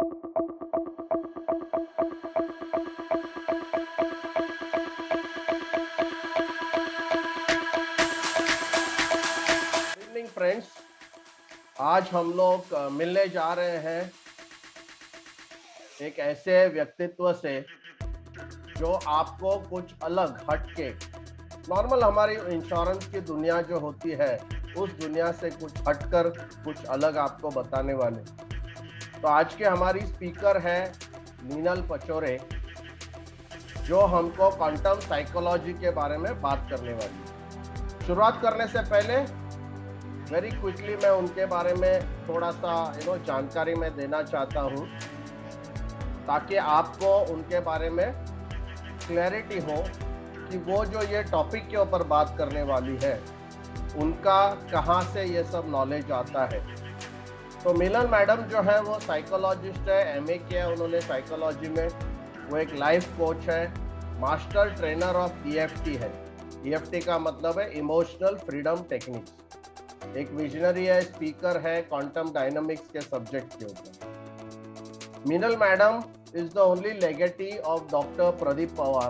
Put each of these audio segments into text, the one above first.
Evening friends, आज हम लोग मिलने जा रहे हैं एक ऐसे व्यक्तित्व से जो आपको कुछ अलग हटके, नॉर्मल हमारी इंश्योरेंस की दुनिया जो होती है उस दुनिया से कुछ हटकर कुछ अलग आपको बताने वाले। तो आज के हमारी स्पीकर है मीनल पचौरे, जो हमको क्वांटम साइकोलॉजी के बारे में बात करने वाली है। शुरुआत करने से पहले वेरी क्विकली मैं उनके बारे में थोड़ा सा जानकारी मैं देना चाहता हूँ, ताकि आपको उनके बारे में क्लैरिटी हो कि वो जो ये टॉपिक के ऊपर बात करने वाली है उनका कहाँ से ये सब नॉलेज आता है। तो मिलन मैडम जो है वो साइकोलॉजिस्ट है, एमए किया है उन्होंने साइकोलॉजी में। वो एक लाइफ कोच है, मास्टर ट्रेनर ऑफ ईएफटी है। ईएफटी का मतलब है इमोशनल फ्रीडम टेक्निक्स। एक विजनरी है, स्पीकर है क्वांटम डायनामिक्स के सब्जेक्ट के ऊपर। Meenal madam is the only legatee of Dr. Pradeep Pawar.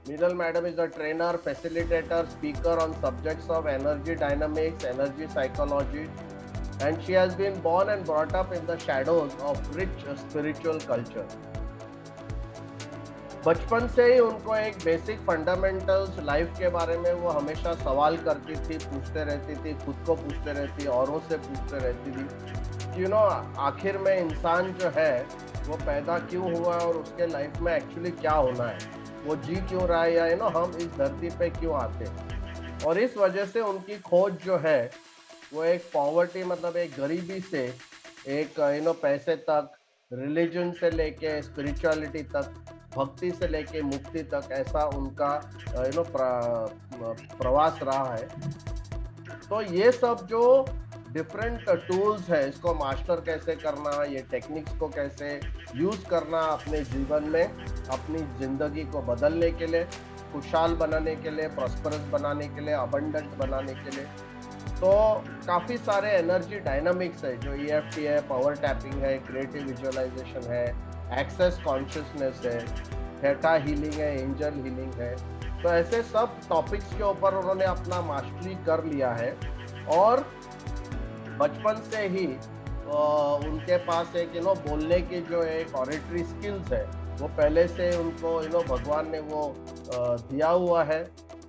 Meenal madam is a trainer, facilitator, speaker on subjects of energy dynamics, energy psychology, and she has been born and brought up in the shadows of rich spiritual culture. बचपन से ही उनको एक basic fundamentals life के बारे में वो हमेशा सवाल करती थी, पूछते रहती थी, खुद को पूछते रहती, औरों से पूछते रहती थी। आखिर में इंसान जो है वो पैदा क्यों हुआ है और उसके लाइफ में एक्चुअली क्या होना है, वो जी क्यों रहा है, या हम इस धरती पे क्यों आते हैं। और इस वजह से उनकी खोज जो है वो एक पॉवर्टी, मतलब एक गरीबी से एक पैसे तक, रिलीजन से लेके स्पिरिचुअलिटी तक, भक्ति से लेके मुक्ति तक, ऐसा उनका प्रवास रहा है। तो ये सब जो डिफरेंट टूल्स है, इसको मास्टर कैसे करना, ये टेक्निक्स को कैसे यूज करना अपने जीवन में, अपनी जिंदगी को बदलने के लिए, खुशहाल बनाने के लिए, प्रॉस्परस बनाने के लिए, अबंडेंट बनाने के लिए। तो काफ़ी सारे एनर्जी डायनामिक्स है, जो ईएफटी है, पावर टैपिंग है, क्रिएटिव विजुअलाइजेशन है, एक्सेस कॉन्शियसनेस है, थेटा हीलिंग है, एंजल हीलिंग है। तो ऐसे सब टॉपिक्स के ऊपर उन्होंने अपना मास्टरी कर लिया है। और बचपन से ही उनके पास एक बोलने की जो एक ऑरेटरी स्किल्स है वो पहले से उनको भगवान ने वो दिया हुआ है,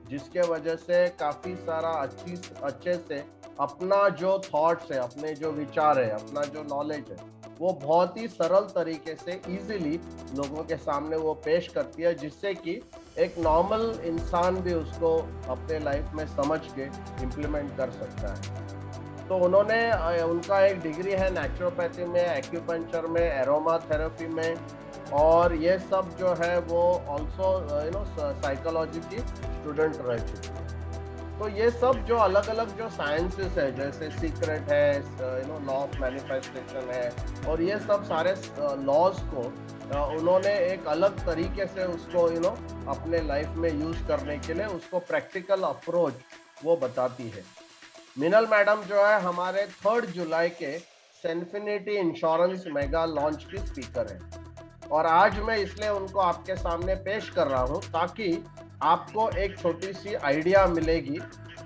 जिसके वजह से काफ़ी सारा अच्छे से अपना जो थॉट्स है, अपने जो विचार है, अपना जो नॉलेज है, वो बहुत ही सरल तरीके से इजीली लोगों के सामने वो पेश करती है, जिससे कि एक नॉर्मल इंसान भी उसको अपने लाइफ में समझ के इम्प्लीमेंट कर सकता है। तो उन्होंने उनका एक डिग्री है नेचुरोपैथी में, एक्यूपंक्चर में, एरोमा थेरेपी में, और ये सब जो है वो ऑल्सो साइकोलॉजी की स्टूडेंट रह चुकी है। तो ये सब जो अलग अलग जो साइंसेस है, जैसे सीक्रेट है, लॉ ऑफ मैनिफेस्टेशन है, और ये सब सारे लॉज को उन्होंने एक अलग तरीके से उसको अपने लाइफ में यूज करने के लिए उसको प्रैक्टिकल अप्रोच वो बताती है। मीनल मैडम जो है हमारे 3 जुलाई के सेन्फिनिटी इंश्योरेंस मेगा लॉन्च की स्पीकर है, और आज मैं इसलिए उनको आपके सामने पेश कर रहा हूं ताकि आपको एक छोटी सी आइडिया मिलेगी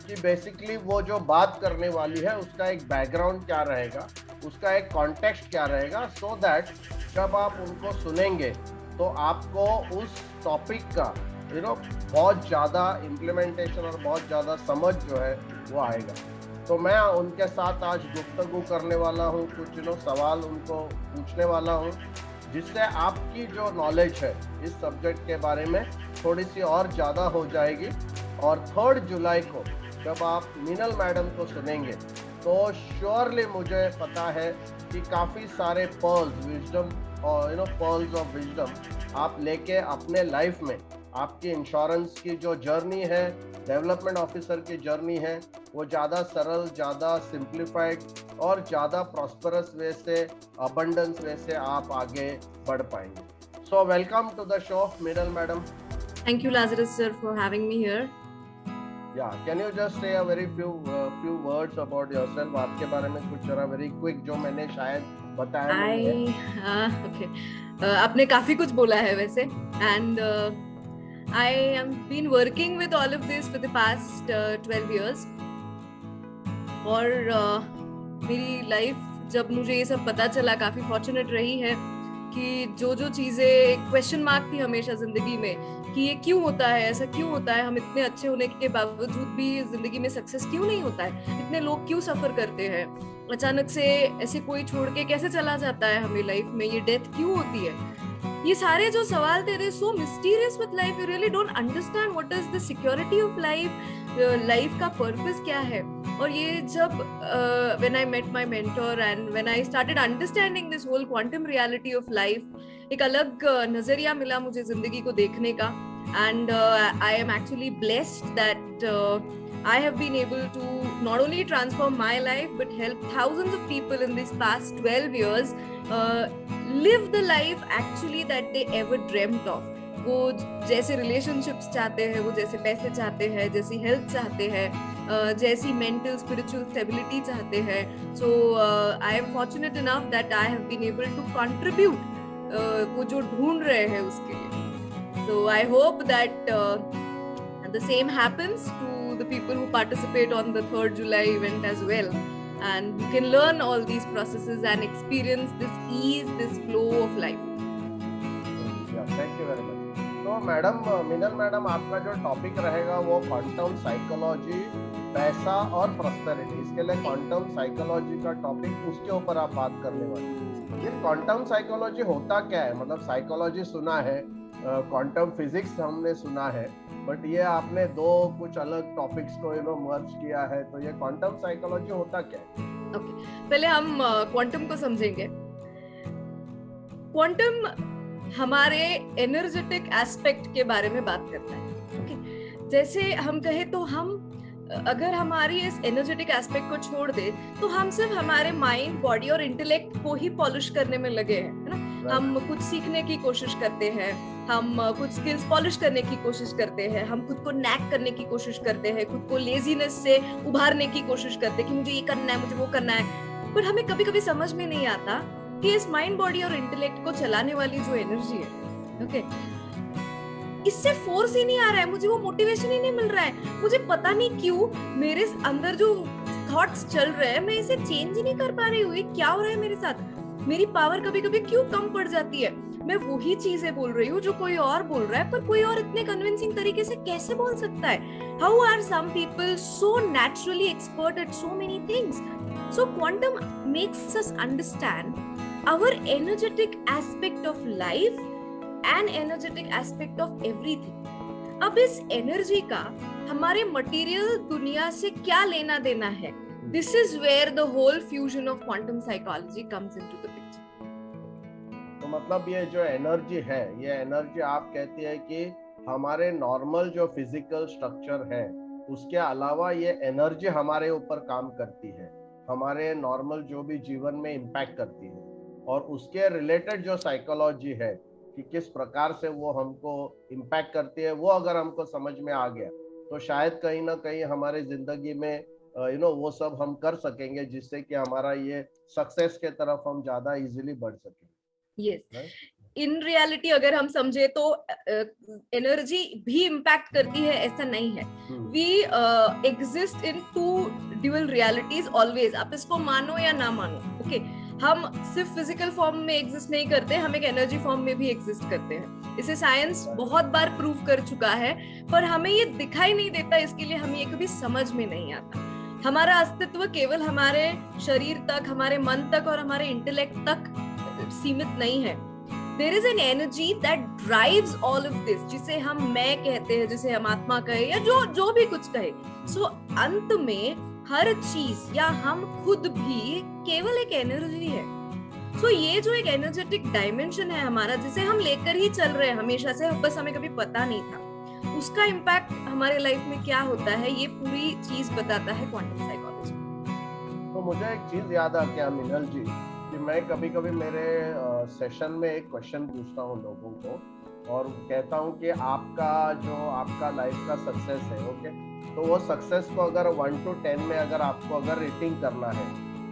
कि बेसिकली वो जो बात करने वाली है उसका एक बैकग्राउंड क्या रहेगा, उसका एक कॉन्टेक्स्ट क्या रहेगा, सो दैट जब आप उनको सुनेंगे तो आपको उस टॉपिक का बहुत ज़्यादा इम्प्लीमेंटेशन और बहुत ज़्यादा समझ जो है वो आएगा। तो मैं उनके साथ आज गुफ्तगू करने वाला हूँ, कुछ सवाल उनको पूछने वाला हूँ, जिससे आपकी जो नॉलेज है इस सब्जेक्ट के बारे में थोड़ी सी और ज़्यादा हो जाएगी। और 3 जुलाई को जब आप मीनल मैडम को सुनेंगे तो श्योरली मुझे पता है कि काफ़ी सारे पर्ल्स विजडम और पर्ल्स ऑफ विजडम आप लेके अपने लाइफ में आपकी इंश्योरेंस की जो जर्नी है, डेवलपमेंट ऑफिसर की जर्नी है, वो ज़्यादा सरल, ज़्यादा सिंप्लीफाइड और ज़्यादा प्रॉस्परस वे से, अबंडेंस वे से आप आगे बढ़ पाएंगे। So welcome to the show Meenal madam. Thank you, Lazarus sir, for having me here. Yeah, can you just say a very few words about yourself? आपके बारे में कुछ जरा very quick, जो मैंने शायद बताया नहीं है। ओके, आपने काफी कुछ बोला है वैसे, and I am been working with all of this for the past 12 years, और मेरी लाइफ, जब मुझे ये सब पता चला, काफी फॉर्चुनेट रही है कि जो जो चीजें क्वेश्चन मार्क थी हमेशा जिंदगी में कि ये क्यों होता है, ऐसा क्यों होता है, हम इतने अच्छे होने के बावजूद भी जिंदगी में सक्सेस क्यों नहीं होता है, इतने लोग क्यों सफर करते हैं, अचानक से ऐसे कोई छोड़ के कैसे चला जाता है हमें लाइफ में, ये डेथ क्यों होती है, ये सारे जो सवाल थे so mysterious with life, you really don't understand what is the security of life, life का पर्पस क्या है। और ये जब when I met my mentor and when I started understanding this whole quantum reality of life, एक अलग नजरिया मिला मुझे जिंदगी को देखने का, and I am actually blessed that I have been able to not only transform my life but help thousands of people in these past 12 years live the life actually that they ever dreamt of. वो जैसे relationships चाहते हैं, वो जैसे पैसे चाहते हैं, जैसी health चाहते हैं, जैसी mental spiritual stability चाहते हैं. So I am fortunate enough that I have been able to contribute वो जो ढूंढ रहे हैं उसके लिए. So I hope that the same happens to the people who participate on the 3rd July event as well, and you can learn all these processes and experience this ease, this flow of life. Yeah, thank you very much. तो madam, मिनल madam, आपका जो topic रहेगा वो quantum psychology, पैसा और prosperity. इसके लिए quantum psychology का टॉपिक, उसके ऊपर आप बात करने वाले हैं. ये क्वांटम साइकोलॉजी होता क्या है? मतलब साइकोलॉजी सुना है, क्वांटम फिजिक्स हमने सुना है, बट ये आपने दो कुछ अलग टॉपिक्स को मर्ज किया है, तो ये क्वांटम साइकोलॉजी होता क्या है? ओके, पहले हम क्वांटम को समझेंगे. क्वांटम हमारे एनर्जेटिक एस्पेक्ट के बारे में बात करता है. ओके, जैसे हम कहे तो हम अगर हमारी इस एनर्जेटिक एस्पेक्ट को छोड़ दे तो हम सिर्फ हमारे माइंड, बॉडी और इंटेलेक्ट को ही पॉलिश करने में लगे हैं, है ना. हम कुछ सीखने की कोशिश करते हैं, हम कुछ स्किल्स पॉलिश करने की कोशिश करते हैं, हम खुद को नैक करने की कोशिश करते हैं, खुद को लेजीनेस से उभारने की कोशिश करते हैं कि मुझे ये करना है, मुझे वो करना है. पर हमें कभी कभी समझ में नहीं आता कि इस माइंड, बॉडी और इंटेलेक्ट को चलाने वाली जो एनर्जी है, ओके, इससे फोर्स ही नहीं आ रहा है, मुझे वो मोटिवेशन ही नहीं मिल रहा है. मुझे पता नहीं क्यों मेरे अंदर जो थॉट्स चल रहे हैं, मैं इसे चेंज ही नहीं कर पा रही हूँ. ये क्या हो रहा है मेरे साथ? मेरी पावर कभी कभी क्यों कम पड़ जाती है? मैं वही चीजें बोल रही हूँ जो कोई और बोल रहा है, पर कोई और इतने कन्विंसिंग तरीके से कैसे बोल सकता है? How are some people so naturally expert at so many things? So quantum makes us understand our energetic aspect of life and energetic aspect of everything. अब इस एनर्जी का हमारे मटेरियल दुनिया से क्या लेना देना है? This is where the whole fusion of quantum psychology comes into the picture. तो मतलब ये जो एनर्जी है, ये एनर्जी आप कहती है कि हमारे नॉर्मल जो फिजिकल स्ट्रक्चर है उसके अलावा ये एनर्जी हमारे ऊपर काम करती है, हमारे नॉर्मल जो भी जीवन में इम्पैक्ट करती है, और उसके रिलेटेड जो साइकोलॉजी है कि किस प्रकार से वो हमको इम्पैक्ट करती है, वो अगर हमको समझ में आ गया तो शायद कहीं ना कहीं हमारे जिंदगी में वो सब हम कर सकेंगे, जिससे कि हमारा ये सक्सेस के तरफ हम ज्यादा इजीली बढ़ सकेंगे. यस, इन रियलिटी अगर हम समझे तो एनर्जी भी इम्पैक्ट करती है, ऐसा नहीं है. We exist in two dual realities always. आप इसको मानो या ना मानो, ओके, हम सिर्फ फिजिकल फॉर्म में एग्जिस्ट नहीं करते, हम एक एनर्जी फॉर्म में भी एग्जिस्ट करते हैं. इसे साइंस बहुत बार प्रूव कर चुका है, पर हमें ये दिखाई नहीं देता, इसके लिए हमें ये कभी समझ में नहीं आता. हमारा अस्तित्व केवल हमारे शरीर तक, हमारे मन तक और हमारे इंटेलेक्ट तक सीमित नहीं है. There is an energy that drives all of this, जिसे हम मैं कहते हैं, जिसे हम आत्मा कहे या जो भी कुछ कहे. सो अंत में हर चीज या हम खुद भी केवल एक एनर्जी है. सो ये जो एक एनर्जेटिक डायमेंशन है हमारा, जिसे हम लेकर ही चल रहे हैं हमेशा से, बस हमें कभी पता नहीं था, उसका इम्पैक्ट हमारे लाइफ में क्या होता है, ये पूरी चीज बताता है क्वांटम साइकोलॉजी. तो मुझे एक चीज याद आ गया मिनल जी, कि मैं कभी कभी मेरे सेशन में एक क्वेश्चन पूछता हूँ लोगों को, और कहता हूँ कि आपका लाइफ का सक्सेस है, ओके, तो वो सक्सेस को अगर 1 to 10 में अगर आपको अगर रेटिंग करना है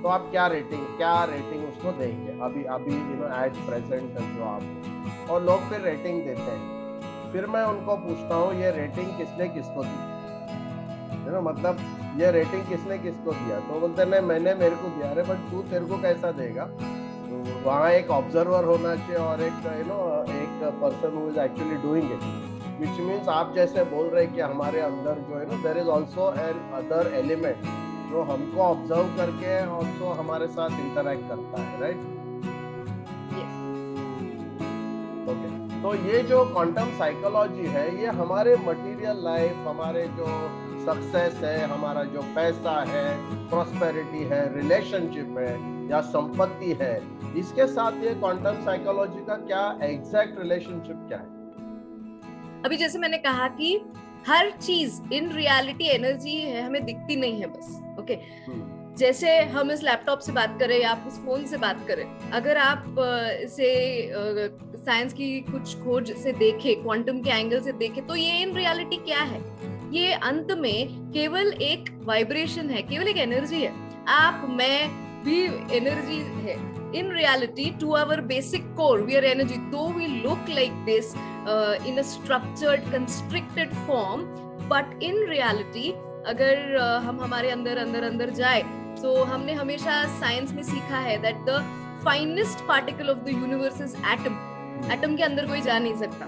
तो आप क्या रेटिंग उसको देंगे अभी अभी एट प्रेजेंट जो आप, और लोग फिर रेटिंग देते हैं। फिर मैं उनको पूछता हूँ ये रेटिंग किसने किसको दी, मतलब ये रेटिंग किसने किसको दिया, तो बोलते नहीं मैंने मेरे को दिया। अरे बट तू तेरे को कैसा देगा? तो वहाँ एक ऑब्जर्वर होना चाहिए और एक एक person who is actually doing it, which means आप जैसे बोल रहे कि हमारे अंदर जो है there is also an other element जो हमको ऑब्जर्व करके ऑल्सो हमारे साथ इंटरेक्ट करता है, राइट? ओके, तो ये जो क्वांटम साइकोलॉजी है ये हमारे मटेरियल लाइफ, हमारे जो सक्सेस है, हमारा जो पैसा है, प्रॉस्पेरिटी है, रिलेशनशिप है या संपत्ति है, इसके साथ ये क्वांटम साइकोलॉजी का क्या एग्जैक्ट रिलेशनशिप क्या है? अभी जैसे मैंने कहा कि हर चीज इन रियलिटी एनर्जी है, हमें दिखती नहीं है बस। ओके, जैसे हम इस लैपटॉप से बात करें या आप उस फोन से बात करें, अगर आप इसे साइंस की कुछ खोज से देखें, क्वांटम के एंगल से देखें, तो ये इन रियलिटी क्या है? ये अंत में केवल एक वाइब्रेशन है, केवल एक एनर्जी है। आप मैं भी एनर्जी है। In reality, to our basic core, we are energy. Though we look like this in a structured, constricted form, but in reality, अगर हम हमारे अंदर जाए, तो हमने हमेशा साइंस में सीखा है that the finest particle of the universe is atom. Atom के अंदर कोई जा नहीं सकता।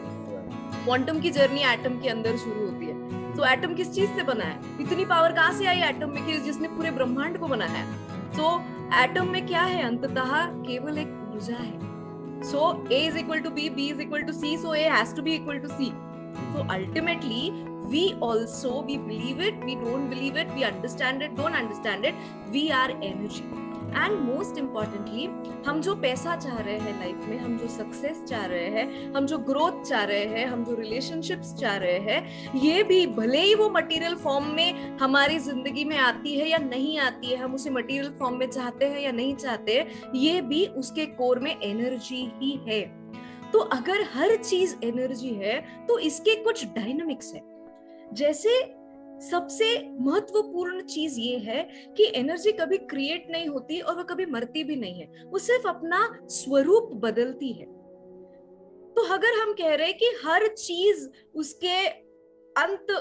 क्वांटम की जर्नी एटम के अंदर शुरू होती है। तो एटम किस चीज से बना है? इतनी पावर कहाँ से आई एटम में कि जिसने पूरे ब्रह्मांड को बनाया है? तो एटम में क्या है? अंततः केवल एक ऊर्जा है। So A is equal to B, B is equal to C, so A has to be equal to C. So ultimately, we also, we believe it, we don't believe it, we understand it, don't understand it, we are energy. And most importantly, हम जो पैसा चाह रहे हैं life में, हम जो success चाह रहे हैं, हम जो ग्रोथ चाह रहे हैं, हम जो रिलेशनशिप्स चाह रहे हैं, ये भी भले ही वो मटेरियल फॉर्म में हमारी जिंदगी में आती है या नहीं आती है, हम उसे मटेरियल फॉर्म में चाहते हैं या नहीं चाहते, ये भी उसके कोर में एनर्जी ही है। तो अगर हर चीज एनर्जी है तो इसके कुछ डायनामिक्स है। जैसे सबसे महत्वपूर्ण चीज ये है कि एनर्जी कभी क्रिएट नहीं होती और वो कभी मरती भी नहीं है, वो सिर्फ अपना स्वरूप बदलती है। तो अगर हम कह रहे हैं कि हर चीज उसके अंत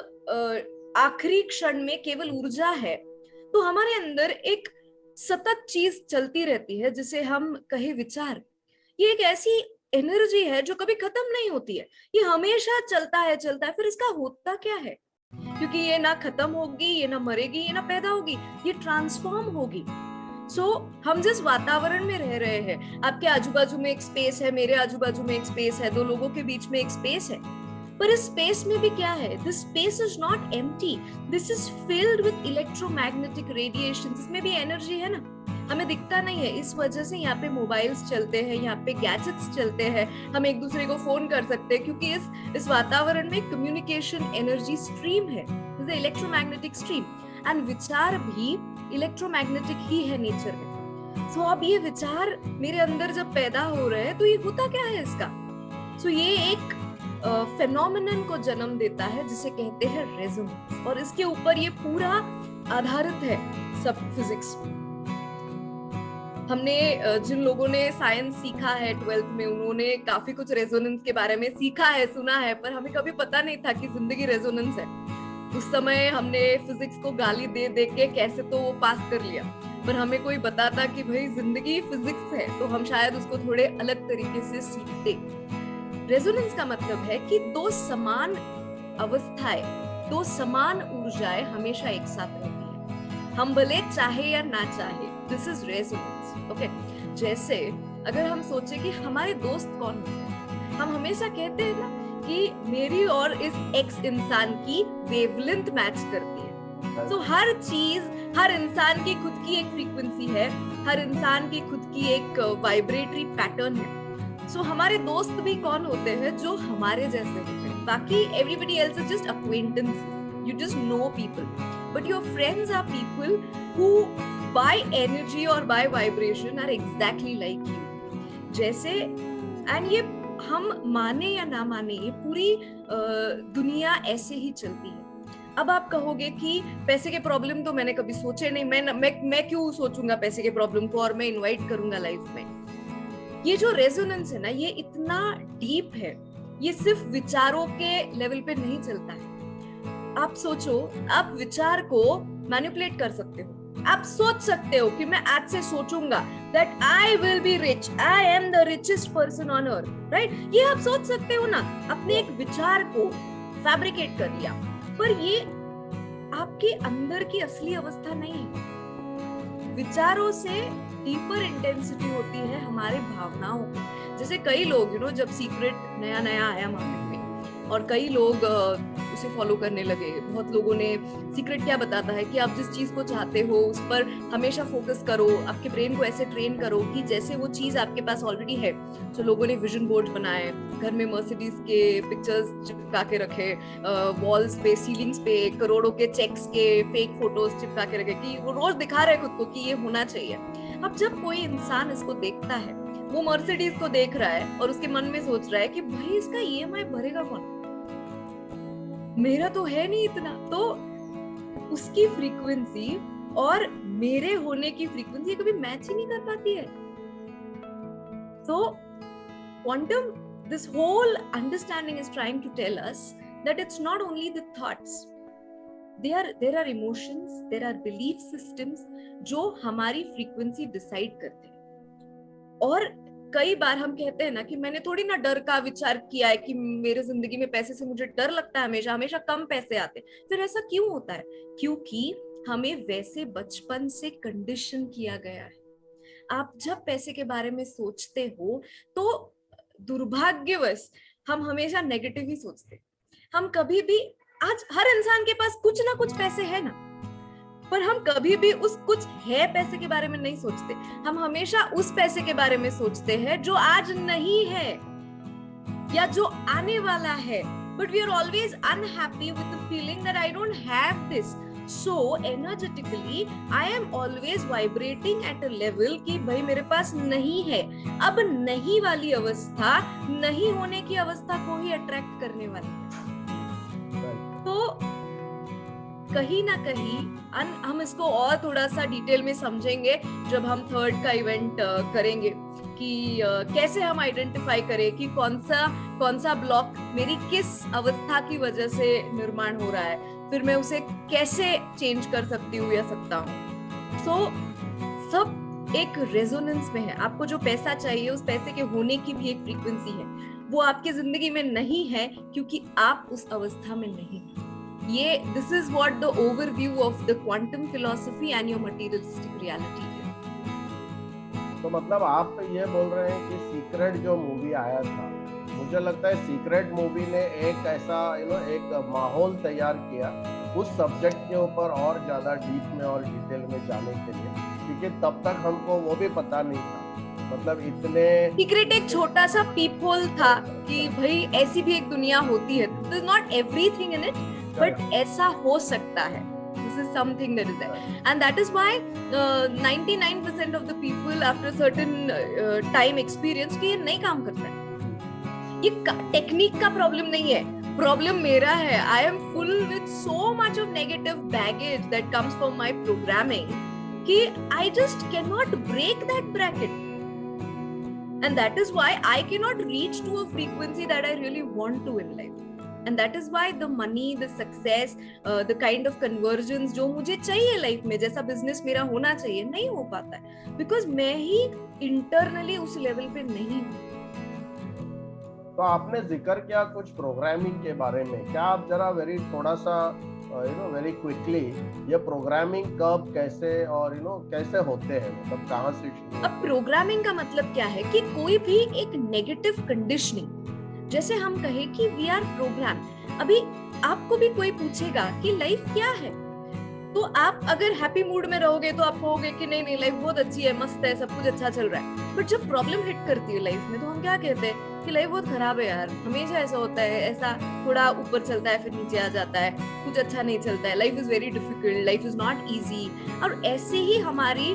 आखिरी क्षण में केवल ऊर्जा है, तो हमारे अंदर एक सतत चीज चलती रहती है जिसे हम कहे विचार। ये एक ऐसी एनर्जी है जो कभी खत्म नहीं होती है, ये हमेशा चलता है। फिर इसका होता क्या है? क्योंकि ये ना खत्म होगी, ये ना मरेगी, ये ना पैदा होगी, ये ट्रांसफॉर्म होगी। सो हम जिस वातावरण में रह रहे हैं, आपके आजू बाजू में एक स्पेस है, मेरे आजू बाजू में एक स्पेस है, दो लोगों के बीच में एक स्पेस है, पर इस स्पेस में भी क्या है? This space is not empty, this is filled with electromagnetic radiation. इसमें भी एनर्जी है ना, हमें दिखता नहीं है। इस वजह से यहाँ पे मोबाइल्स चलते हैं, यहाँ पे गैजेट्स चलते हैं, हम एक दूसरे को फोन कर सकते हैं, क्योंकि इस वातावरण में कम्युनिकेशन एनर्जी स्ट्रीम है, इलेक्ट्रोमैग्नेटिक स्ट्रीम। एंड विचार भी इलेक्ट्रोमैग्नेटिक ही है नेचर में। सो अब ये विचार मेरे अंदर जब पैदा हो रहे हैं, तो ये होता क्या है इसका? सो ये एक फेनोमेनन को जन्म देता है जिसे कहते हैं रेजोनेंस, और इसके ऊपर ये पूरा आधारित है सब फिजिक्स। हमने जिन लोगों ने साइंस सीखा है 12th में, उन्होंने काफी कुछ रेजोनेंस के बारे में सीखा है, सुना है, पर हमें कभी पता नहीं था कि जिंदगी रेजोनेंस है। उस समय हमने फिजिक्स को गाली दे दे के कैसे तो वो पास कर लिया, पर हमें कोई बताता कि भाई जिंदगी फिजिक्स है, तो हम शायद उसको थोड़े अलग तरीके से सीखते। रेजोनेंस का मतलब है कि दो समान अवस्थाएं, दो समान ऊर्जाएं हमेशा एक साथ रहती है, हम भले चाहे या ना चाहे। This is resonance. ओके, जैसे अगर हम सोचे कि हमारे दोस्त कौन है, हम हमेशा कहते हैं ना कि मेरी और इस एक्स इंसान की वेवलेंथ मैच करती है। तो हर चीज, हर इंसान की खुद की एक फ्रीक्वेंसी है, हर इंसान की खुद की एक वाइब्रेटरी पैटर्न है। सो हमारे दोस्त भी कौन होते हैं? जो हमारे जैसे होते हैं। बाकी everybody else is just acquaintances, you just know people, but your friends are people who by energy or by vibration are exactly like you. जैसे, and ये हम माने या ना माने, ये पूरी दुनिया ऐसे ही चलती है। अब आप कहोगे कि पैसे के प्रॉब्लम तो मैंने कभी सोचे नहीं, मैं क्यों सोचूंगा पैसे के प्रॉब्लम को और मैं इनवाइट करूंगा लाइफ में। ये जो रेजोनेंस है ना, ये इतना डीप है, ये सिर्फ विचारों के लेवल पे नहीं चलता है। आप सोचो, आप विचार को मैनिपुलेट कर सकते हो। आप सोच सकते हो कि मैं आज से सोचूंगा that I will be rich, I am the richest person on earth, right? ये आप सोच सकते हो ना, अपने एक विचार को फैब्रिकेट कर लिया, पर ये आपके अंदर की असली अवस्था नहीं है। विचारों से डीपर इंटेंसिटी होती है हमारे भावनाओं की। जैसे कई लोग जब सीक्रेट नया नया आया मार्केट में और कई लोग उसे फॉलो करने लगे, बहुत लोगों ने सीक्रेट क्या बताता है कि आप जिस चीज को चाहते हो उस पर हमेशा फोकस करो, आपके ब्रेन को ऐसे ट्रेन करो कि जैसे वो चीज आपके पास ऑलरेडी है। तो लोगों ने विजन बोर्ड बनाए, घर में मर्सिडीज के पिक्चर्स चिपका के रखे, वॉल्स पे, सीलिंग्स पे करोड़ों के चेक्स के फेक फोटोज चिपका के रखे कि वो रोज दिखा रहे खुद को कि ये होना चाहिए। अब जब कोई इंसान इसको देखता है, वो मर्सिडीज को देख रहा है और उसके मन में सोच रहा है कि भाई इसका ईएमआई भरेगा कौन, मेरा तो है नहीं इतना। तो उसकी फ्रीक्वेंसी और मेरे होने की फ्रीक्वेंसी कभी मैच ही नहीं कर पाती है। तो quantum, this whole understanding is trying to tell us that it's not only the thoughts, there are emotions, there are belief systems जो हमारी फ्रीक्वेंसी डिसाइड करते हैं। और कई बार हम कहते हैं ना कि मैंने थोड़ी ना डर का विचार किया है कि मेरे जिंदगी में पैसे से मुझे डर लगता है, हमेशा हमेशा कम पैसे आते। फिर ऐसा क्यों होता है? क्योंकि हमें वैसे बचपन से कंडीशन किया गया है। आप जब पैसे के बारे में सोचते हो तो दुर्भाग्यवश हम हमेशा नेगेटिव ही सोचते। हम कभी भी, आज हर इंसान के पास कुछ ना कुछ पैसे है ना, पर हम कभी भी उस कुछ है पैसे के बारे में नहीं सोचते। हम हमेशा उस पैसे के बारे में सोचते हैं जो आज नहीं है या जो आने वाला है। But we are always unhappy with the feeling that I don't have this. So energetically, I am always vibrating at a level कि भाई मेरे पास नहीं है। अब नहीं वाली अवस्था नहीं होने की अवस्था को ही अट्रैक्ट करने वाली है। तो कहीं ना कहीं हम इसको और थोड़ा सा डिटेल में समझेंगे जब हम थर्ड का इवेंट करेंगे कि कैसे हम आइडेंटिफाई करें कि कौन सा ब्लॉक मेरी किस अवस्था की वजह से निर्माण हो रहा है, फिर मैं उसे कैसे चेंज कर सकती हूँ या सकता हूँ। सो सब एक रेजोनेंस में है। आपको जो पैसा चाहिए, उस पैसे के होने की भी एक फ्रीक्वेंसी है, वो आपकी जिंदगी में नहीं है क्योंकि आप उस अवस्था में नहीं हैं। ये this is what the overview of the quantum philosophy and your materialistic reality is. तो मतलब आप ये बोल रहे हैं कि सीक्रेट जो मूवी आया था, मुझे लगता है सीक्रेट मूवी ने एक ऐसा एक माहौल तैयार किया उस सब्जेक्ट के ऊपर और ज्यादा डीप में और डिटेल में जाने के लिए, क्योंकि तब तक हमको वो भी पता नहीं था। मतलब इतने सीक्रेट एक छोटा सा पीप होल था कि भाई ऐसी भी एक दुनिया होती है। This is not everything in it, but ऐसा हो सकता है। This is something that is there, and that is why 99% of the people after certain time experience कि ये नहीं काम करता है। ये टेक्निक का प्रॉब्लम नहीं है, प्रॉब्लम मेरा है। I am full with so much of negative baggage that comes from my programming कि I just cannot break that bracket, and that is why I cannot reach to a frequency that I really want to in life. And that is why the money, the success, the kind of conversions जो मुझे चाहिए life में, जैसा business मेरा होना चाहिए, नहीं हो पाता है बिकॉज मैं ही इंटरनली उस लेवल पे नहीं हूँ। तो आपने जिक्र किया कुछ प्रोग्रामिंग के बारे में, क्या आप जरा थोड़ा सा वेरी क्विकली ये प्रोग्रामिंग कब, कैसे और कैसे होते हैं, मतलब कहाँ से शुरू? अब प्रोग्रामिंग का मतलब क्या है कि कोई भी एक नेगेटिव कंडीशनिंग, जैसे हम कहें कि वी आर प्रोग्राम। अभी आपको भी कोई पूछेगा कि लाइफ क्या है, तो आप अगर हैप्पी मूड में रहोगे तो आप कहोगे कि नहीं लाइफ बहुत अच्छी है, मस्त है, सब कुछ अच्छा चल रहा है। बट जब प्रॉब्लम हिट करती है लाइफ में तो हम क्या कहते हैं कि लाइफ बहुत खराब है यार, हमेशा ऐसा होता है, ऐसा थोड़ा ऊपर चलता है फिर नीचे आ जाता है, कुछ अच्छा नहीं चलता है, life is very difficult, life is not easy. और ऐसे ही हमारी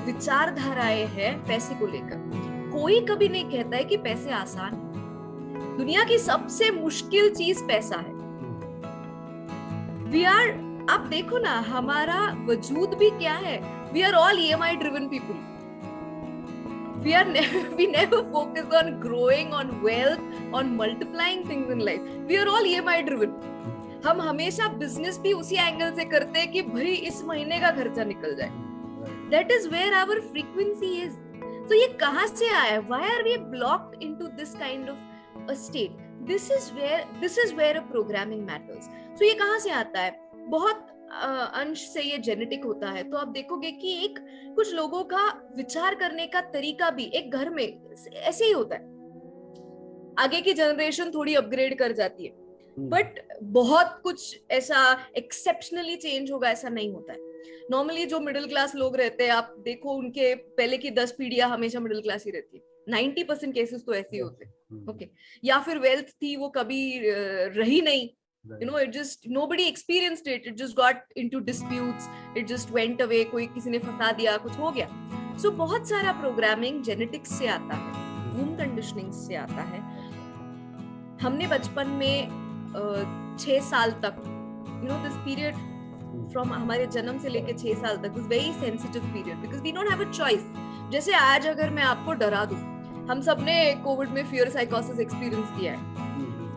विचारधाराएं हैं पैसे को लेकर। कोई कभी नहीं कहता है कि पैसे आसान है। दुनिया की सबसे मुश्किल चीज पैसा है। वी आर, आप देखो ना हमारा वजूद भी क्या है, we are all EMI driven people. We never focus on growing, on wealth, on multiplying things in life. We are all EMI driven. हम हमेशा बिजनेस भी उसी एंगल से करते हैं कि भाई इस महीने का खर्चा निकल जाए. That is where our frequency is. So ये कहाँ से आया? Why are we blocked into this kind of a state? This is where a programming matters. So ये कहाँ से आता है? बहुत अंश से ये जेनेटिक होता है. तो आप देखोगे कि एक कुछ लोगों का विचार करने का तरीका भी एक घर में ऐसे ही होता है. आगे की जनरेशन थोड़ी अपग्रेड कर जाती है, बट बहुत कुछ ऐसा एक्सेप्शनली चेंज होगा ऐसा नहीं होता है. नॉर्मली जो मिडिल क्लास लोग रहते हैं, आप देखो उनके पहले की 10 पीढ़ियां हमेशा मिडिल क्लास ही रहती है. 90% केसेस तो ऐसे ही होते हैं. ओके, या फिर वेल्थ थी वो कभी रही नहीं. You know, it just nobody experienced it. It just got into disputes. It just went away. कोई किसी ने फंसा दिया, कुछ हो गया. So बहुत सारा प्रोग्रामिंग जेनेटिक्स से आता है, वूम कंडीशनिंग से आता है. हमने बचपन में 6 साल तक, you know, this period from हमारे जन्म से लेके 6 साल तक was very sensitive period because we don't have a choice. जैसे आज अगर मैं आपको डरा दूं, हम सब ने कोविड में फियर साइकोसिस एक्सपीरियंस किया है.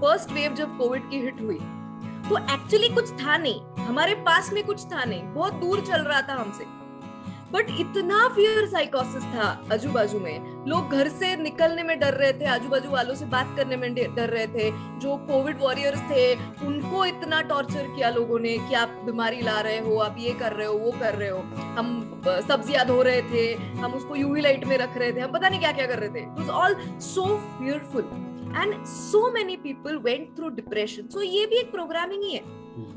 फर्स्ट वेव जब कोविड की हिट हुई तो एक्चुअली कुछ था नहीं, हमारे पास में कुछ था नहीं, बहुत दूर चल रहा था हमसे, बट इतना फियर साइकोसिस था आजू बाजू में. लोग घर से निकलने में डर रहे थे, आजू बाजू वालों से बात करने में डर रहे थे. जो कोविड वॉरियर्स थे उनको इतना टॉर्चर किया लोगों ने कि आप बीमारी ला रहे हो, आप ये कर रहे हो, वो कर रहे हो. हम सब्जियां धो रहे थे, हम उसको यूवी लाइट में रख रहे थे, हम पता नहीं क्या क्या कर रहे थे. It was all so fearful and so many people went through depression. So ये भी एक प्रोग्रामिंग ही है.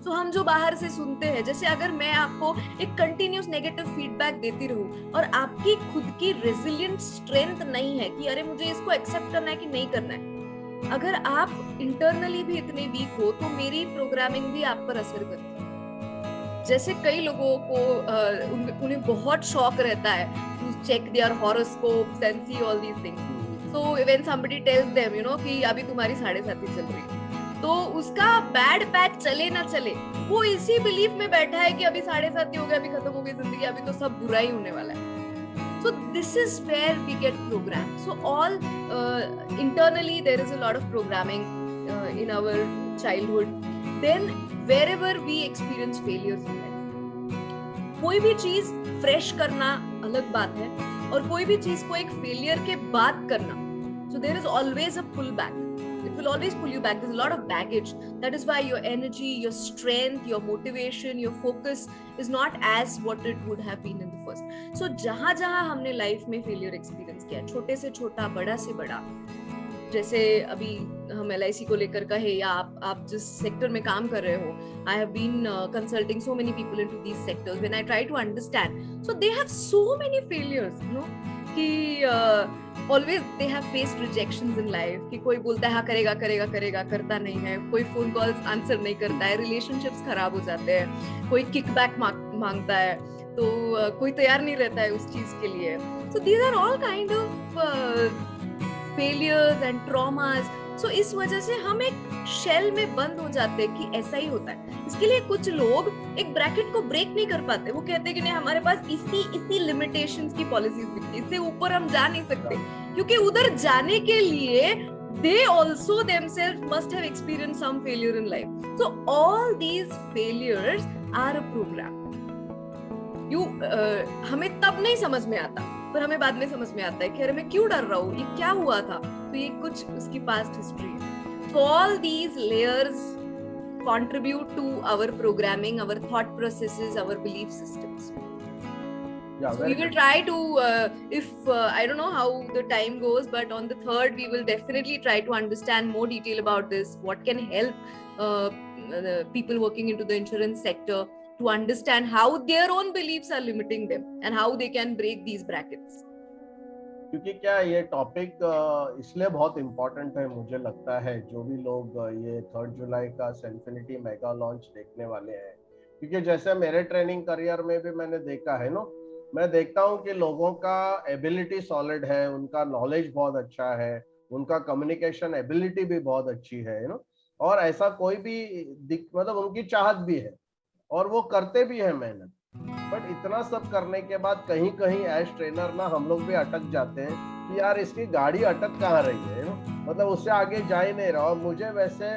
So हम जो बाहर से सुनते हैं, जैसे अगर मैं आपको एक कंटिन्यूस नेगेटिव फीडबैक देती रहूं और आपकी खुद की रेजिलिएंट स्ट्रेंथ नहीं है कि अरे मुझे इसको एक्सेप्ट करना है कि नहीं करना है, अगर आप इंटरनली भी इतने वीक हो तो मेरी प्रोग्रामिंग भी आप पर असर करती है. जैसे कई लोगों को उन्हें बहुत शौक रहता है to check their horoscopes and see all these things. So when somebody tells them, you know, कि अभी तुम्हारी 7.5 चल रही है, तो उसका बैड पैच चले ना चले, वो इसी बिलीफ में बैठा है कि अभी 7.5 हो गया, अभी खत्म हो गई जिंदगी, अभी तो सब बुरा ही होने वाला है. So this is where we get programmed. So all internally there is a lot of programming in our childhood. Then wherever we experience failures in life, कोई भी चीज फ्रेश करना अलग बात है और कोई भी चीज को एक फेलियर के बाद करना. So there is always a pullback. It will always pull you back. There's a lot of baggage. That is why your energy, your strength, your motivation, your focus is not as what it would have been in the first. So जहाँ जहाँ हमने life में failure experience किया, छोटे से छोटा, बड़ा से बड़ा, जैसे अभी हम LIC को लेकर कहे या आप जिस सेक्टर में काम कर रहे हो, I have been consulting so many people into these sectors. When I try to understand, so they have so many failures, you know, कि always they have faced rejections in life. कि कोई बोलता है हाँ करेगा करेगा करेगा, करता नहीं है. कोई फोन कॉल्स आंसर नहीं करता है, रिलेशनशिप्स खराब हो जाते हैं, कोई किकबैक मांगता है, तो कोई तैयार नहीं रहता है उस चीज के लिए. So these are all kind of failures and traumas. So इस वजह से हम एक शेल में बंद हो जाते हैं कि ऐसा ही होता है. इसके लिए कुछ लोग एक ब्रैकेट को ब्रेक नहीं कर पाते. वो कहते हैं कि नहीं, हमारे पास इसी लिमिटेशंस की पॉलिसीज दिखती है, इससे ऊपर हम जा नहीं सकते, क्योंकि उधर जाने के लिए they also themselves must have experienced some failure in life. So all these failures are a program. हमें तब नहीं समझ में आता, पर हमें बाद में समझ में आता है कि अरे मैं क्यों डर रहा हूँ, ये क्या हुआ था. तो ये कुछ उसकी पास्ट हिस्ट्री है. So all these layers contribute to our programming, our thought processes, our belief systems. Yeah, so we will try to if I don't know how the time goes, but on the 3rd we will definitely try to understand more detail about this, what can help the people working into the insurance sector to understand how their own beliefs are limiting them and how they can break these brackets. क्योंकि क्या ये topic इसलिए बहुत important है, मुझे लगता है जो भी लोग ये 3 जुलाई का सेल्फिनिटी मेगा लॉन्च देखने वाले हैं, क्योंकि जैसे मेरे ट्रेनिंग करियर में भी मैंने देखा है ना, मैं देखता हूँ कि लोगों का एबिलिटी सॉलिड है, उनका नॉलेज बहुत अच्छा है, उनका कम्युनिकेशन एबिलिटी भी बहुत अच्छी है, यू नो, और ऐसा कोई भी मतलब उनकी चाहत भी है, और वो करते भी है मेहनत। बट इतना सब करने के बाद कहीं कहीं एज ट्रेनर ना हम लोग भी अटक जाते हैं कि यार इसकी गाड़ी अटक कहाँ रही है, मतलब उससे आगे जा ही नहीं रहा। और मुझे वैसे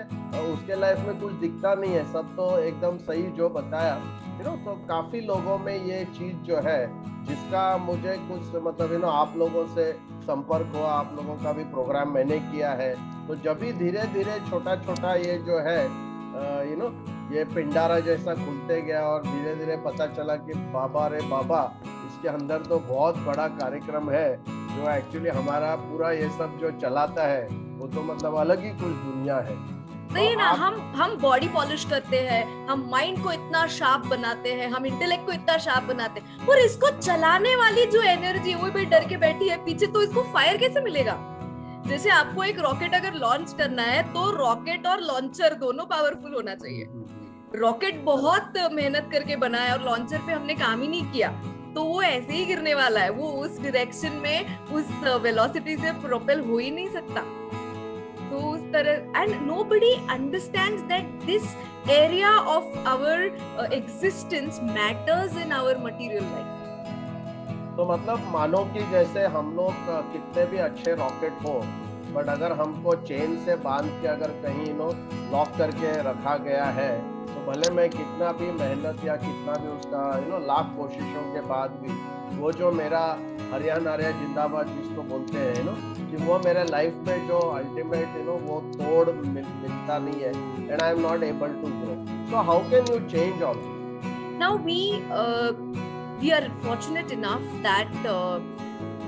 उसके लाइफ में कुछ दिखता नहीं है, सब तो एकदम सही जो बताया, तो काफी लोगों में ये चीज जो है जिसका मुझे कुछ मतलब आप लोगों से संपर्क हुआ, आप लोगों का भी प्रोग्राम मैंने किया है, तो जब भी धीरे धीरे छोटा छोटा ये जो है ये पिंडारा जैसा खुलते गया और धीरे धीरे पता चला कि बाबा रे बाबा, इसके अंदर तो बहुत बड़ा कार्यक्रम है जो एक्चुअली हमारा पूरा ये सब जो चलाता है वो तो मतलब अलग ही कुछ दुनिया है। सही ना, हम बॉडी पॉलिश करते हैं, हम माइंड को इतना शार्प बनाते हैं, हम इंटेलेक्ट को इतना शार्प बनाते हैं, और इसको चलाने वाली जो एनर्जी वो भी डर के बैठी है पीछे, तो इसको फायर कैसे मिलेगा? जैसे आपको एक रॉकेट अगर लॉन्च करना है तो रॉकेट और लॉन्चर दोनों पावरफुल होना चाहिए। रॉकेट बहुत मेहनत करके बना है और लॉन्चर पे हमने काम ही नहीं किया, तो वो ऐसे ही गिरने वाला है, वो उस डायरेक्शन में उस वेलोसिटी से प्रोपेल हो ही नहीं सकता। तो उस तरह, and nobody understands that this area of our existence matters in our material life. तो मतलब मानो कि जैसे हम लोग कितने भी अच्छे रॉकेट हो, बट अगर हमको चेन से बांध के अगर कहीं लॉक करके रखा गया है, तो भले मैं कितना भी मेहनत या कितना भी उसका लाख कोशिशों के बाद भी वो जो मेरा हरियाणा जिंदाबाद जिसको बोलते हैं कि वो मेरे लाइफ में जो अल्टीमेट वो तोड़ मिलता नहीं है, and I am not able to grow. So how can you change all this? Now we are fortunate enough that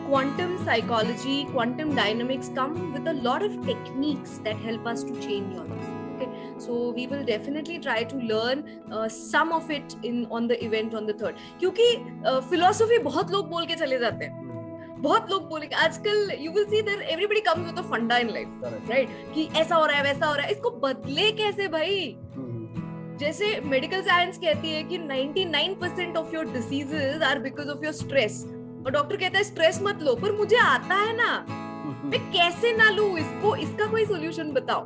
quantum psychology, quantum dynamics come with a lot of techniques that help us to change all this. Okay, so we will definitely try to learn some of it on the event on the 3rd, क्योंकि philosophy बहुत लोग बोल के चले जाते हैं, बहुत लोग बोलेंगे आजकल, you will see that everybody comes with a funda in life, right? कि ऐसा हो रहा है, वैसा हो रहा है, इसको बदले कैसे भाई? जैसे मेडिकल साइंस कहती है कि 99% of your decisions are because of your stress, और डॉक्टर कहता है स्ट्रेस मत लो, पर मुझे आता है ना, मैं कैसे ना लूं इसको, इसका कोई सोल्यूशन बताओ।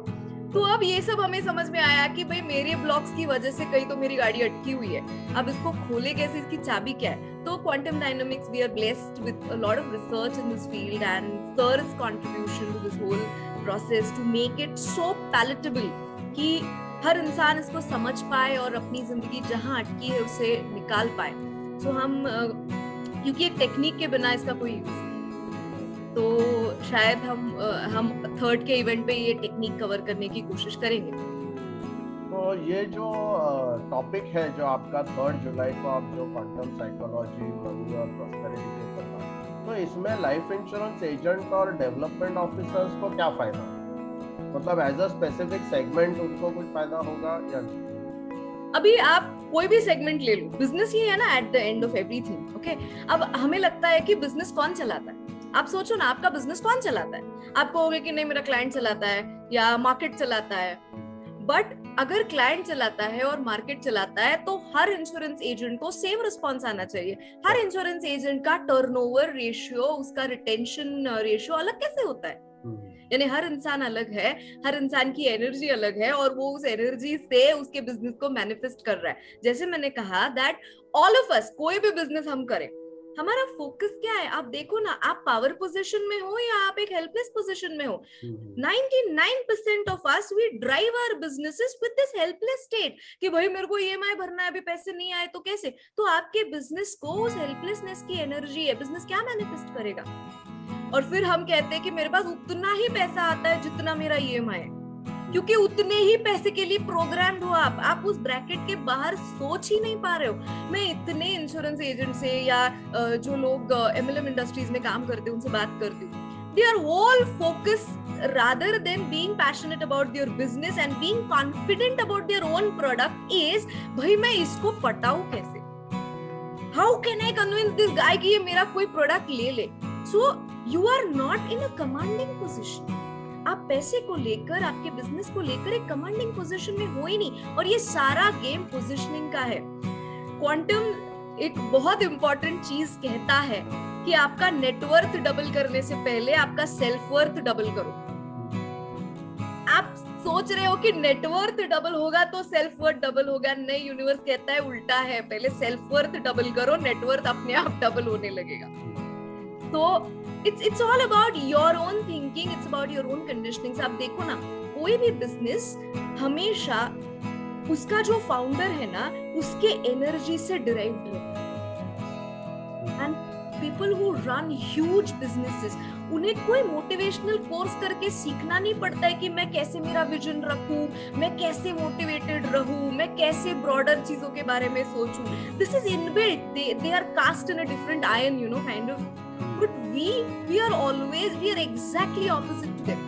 तो अब ये सब हमें समझ में आया कि भाई मेरे ब्लॉक्स की वजह से कहीं तो मेरी गाड़ी अटकी हुई है, अब इसको खोले कैसे, इसकी चाबी क्या है? तो quantum dynamics, we are blessed with a lot of research in this field and sir's contribution to this whole process to make it so palatable कि हर इंसान इसको समझ पाए और अपनी जिंदगी जहां अटकी है उसे निकाल पाए। सो हम क्योंकि एक टेक्निक के बिना इसका कोई यूज नहीं, तो शायद हम 3rd के इवेंट पे ये टेक्निक कवर करने की कोशिश करेंगे। तो ये जो टॉपिक है जो आपका 3 जुलाई को आप जो क्वांटम साइकोलॉजी, मनी और प्रॉस्पेरिटी के ऊपर, तो इसमें लाइफ इंश्योरेंस एजेंट और डेवलपमेंट ऑफिसर्स को क्या फायदा है? मतलब एज अ स्पेसिफिक सेगमेंट उनको कुछ फायदा होगा या नहीं? अभी आप कोई भी सेगमेंट ले लो, बिजनेस ही है ना at the end of everything. Okay, अब हमें लगता है कि बिजनेस कौन चलाता है? आप सोचो ना, आपका बिजनेस कौन चलाता है? आप कहोगे कि नहीं मेरा क्लाइंट चलाता है या मार्केट चलाता है, बट अगर क्लाइंट चलाता है और मार्केट चलाता है तो हर इंश्योरेंस एजेंट को सेम रिस्पॉन्स आना चाहिए। हर इंश्योरेंस एजेंट का टर्नओवर रेशियो, उसका रिटेंशन रेशियो अलग कैसे होता है? यानी हर इंसान अलग है, हर इंसान की एनर्जी अलग है और वो उस एनर्जी से उसके बिजनेस को मैनिफेस्ट कर रहा है। जैसे मैंने कहा दैट ऑल ऑफ अस, कोई भी बिजनेस हम करें, हमारा फोकस क्या है? आप देखो ना, आप पावर पोजीशन में हो या आप एक हेल्पलेस पोजीशन में हो, 99% of us we drive our businesses with this helpless state कि भाई मेरे को ईएमआई भरना है, अभी पैसे नहीं आए तो कैसे? तो आपके बिजनेस को उस हेल्पलेसनेस की एनर्जी है, बिजनेस क्या मैनिफेस्ट करेगा? और फिर हम कहते हैं कि मेरे पास उतना ही पैसा आता है जितना मेरा ईएमआई है, क्योंकि उतने ही पैसे के लिए प्रोग्राम्ड हो आप उस ब्रैकेट के बाहर सोच ही नहीं पा रहे हो। मैं इतने इंश्योरेंस एजेंट से या जो लोग एमएलएम इंडस्ट्रीज में काम करते हैं उनसे बात करती हूँ, their whole focus rather than being passionate about their business and being confident about their own product is भाई मैं इसको पटाऊं कैसे? How can I convince this guy कि ये मेरा कोई प्रोडक्ट ले ले? So you are not in a commanding position. आप पैसे को लेकर, आपके बिजनेस को लेकर एक कमांडिंग पोजीशन में हो ही नहीं, और ये सारा गेम पोजीशनिंग का है। क्वांटम एक बहुत इंपॉर्टेंट चीज कहता है कि आपका नेटवर्थ डबल करने से पहले आपका सेल्फ वर्थ डबल करो। आप सोच रहे हो कि नेटवर्थ डबल होगा तो सेल्फ वर्थ डबल होगा, नहीं, यूनिवर्स कहता है उल्टा है, पहले सेल्फ वर्थ डबल करो, नेटवर्थ अपने आप डबल होने लगेगा। तो it's all about your own thinking, it's about your own conditioning। आप देखो ना, कोई भी बिजनेस हमेशा उसका जो फाउंडर है ना उसके एनर्जी से डिराइव्ड है। And people who run huge businesses, उन्हें कोई मोटिवेशनल कोर्स करके सीखना नहीं पड़ता है कि मैं कैसे मेरा विजन रखूं, मैं कैसे मोटिवेटेड रहूं, मैं कैसे ब्रॉडर चीजों के बारे में सोचूं। This is inbuilt, they are cast in a different ion, you know, kind of. But we are exactly opposite to them.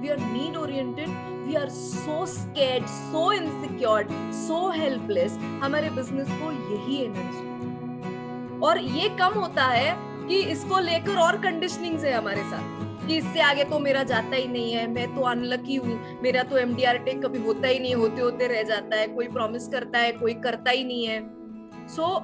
We are need oriented. We are so scared, so insecure, so helpless. हमारे business को यही energy, और ये कम होता है कि इसको लेकर और कंडीशनिंग है हमारे साथ कि इससे आगे तो मेरा जाता ही नहीं है, मैं तो अनलकी हूँ, मेरा तो MDR टेक कभी होता ही नहीं, होते होते रह जाता है, कोई प्रॉमिस करता है कोई करता ही नहीं है। सो